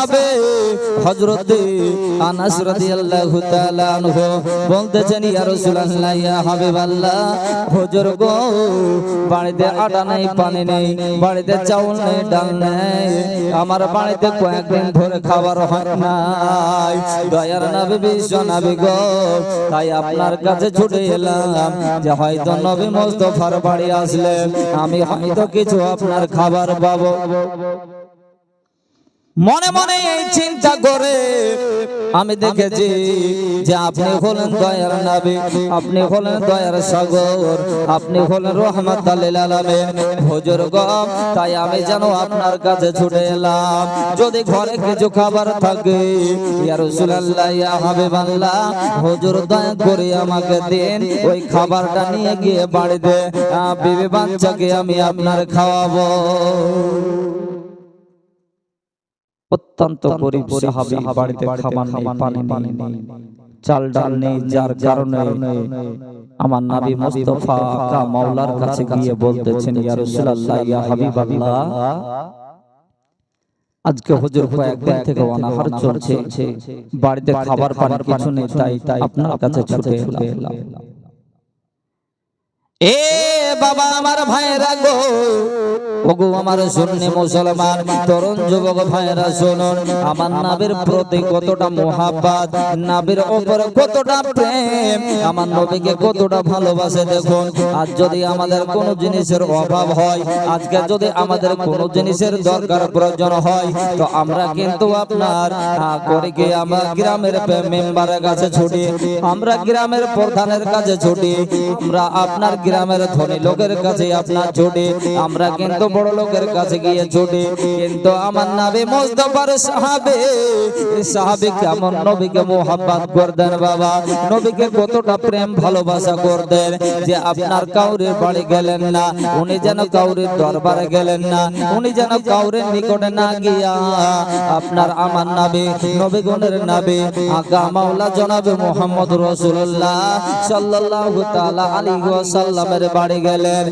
সাহাবে হযরত আনাস রাদিয়াল্লাহু তাআলা আনহু বলতেছেন, ইয়া রাসূলুল্লাহ, ইয়া হাবিবাল্লাহ, হুজুর গো, বাড়িতে আটা নেই, পানি নেই, বাড়িতে চাউল নেই, ডাল নেই, আমার বাড়িতে কয়েকদিন ধরে খাবার হয় নাই। দয়ার নবী, বিশ্ব নবী গো, তাই আপনার কাছে ছুটে এলাম যে হয়তো নবী মুস্তাফার বাড়ি আসলে আমি হয়তো কিছু আপনার খাবার পাবো। মনে মনে এই চিন্তা করে আমি দেখেছি যে আপনি হলেন দয়ার নবী, আপনি হলেন দয়ার সাগর, আপনি হলেন রহমাতুল লিল আলামিন। হুজুর গো, তাই আমি যেন আপনার কাছে ছুটে এলাম, যদি ঘরে কিছু খাবার থাকে, ইয়া রাসূলুল্লাহ, ইয়া হাবিবাল্লাহ, হুজুর দয়া করে আমাকে দিন, ওই খাবারটা নিয়ে গিয়ে বাড়িতে বিবি বাচ্চাকে আমি আপনার খাওয়াবো। অত্যন্ত গরীব সাহাবী, বাড়িতে খাবার নেই, পানি নেই, চাল ডাল নেই, যার কারণে আমার নবী মুস্তাফা কা মাওলার কাছে গিয়ে বলতেছেন, ইয়া রাসূলুল্লাহ, ইয়া হাবিবাল্লাহ, আজকে হুজুর কয়েকদিন থেকে অনাহার চলছে, বাড়িতে খাবার পানি কিছু নেই, তাই আপনার কাছে ছুটে এলাম। এ বাবা, আমার ভাইরা গো, ওগো আমার সুন্নি মুসলমান তরুণ যুবক ভাইরা, শুনুন, আমার নবীর প্রতি কতটা মুহাব্বত, নবীর উপর কতটা প্রেম, আমার নবীকে কতটা ভালোবাসে দেখুন। আজ যদি আমাদের কোনো জিনিসের অভাব হয়, আজকে যদি আমাদের কোনো জিনিসের দরকার প্রয়োজন হয়, তো আমরা কিন্তু আপনার করে গিয়ে আমরা গ্রামের মেম্বারের কাছে ছুটি, আমরা গ্রামের প্রধানের কাছে ছুটি, আমরা আপনার গ্রামের ধনী লোকের কাছে আপনার ছুটি, আমরা কিন্তু বড় লোকের কাছে গিয়ে ছুটি। কিন্তু আমার নবী মুস্তাফার সাহাবে কেমন নবীকে মুহাব্বত করতেন বাবা, নবীকে কতটা প্রেম ভালোবাসা করতেন যে আপনার কাউরের বাড়ি গেলেন না, উনি যেন কাউরের দরবারে গেলেন না, উনি যেন কাউরের নিকটে না গিয়া আপনার আমার নবী, নবীগণের নবী আকা মাওলা জনাবে মুহাম্মদ রাসূলুল্লাহ সাল্লাল্লাহু তাআলা আলাইহি ওয়াসাল্লামের বাড়ি গেলেন।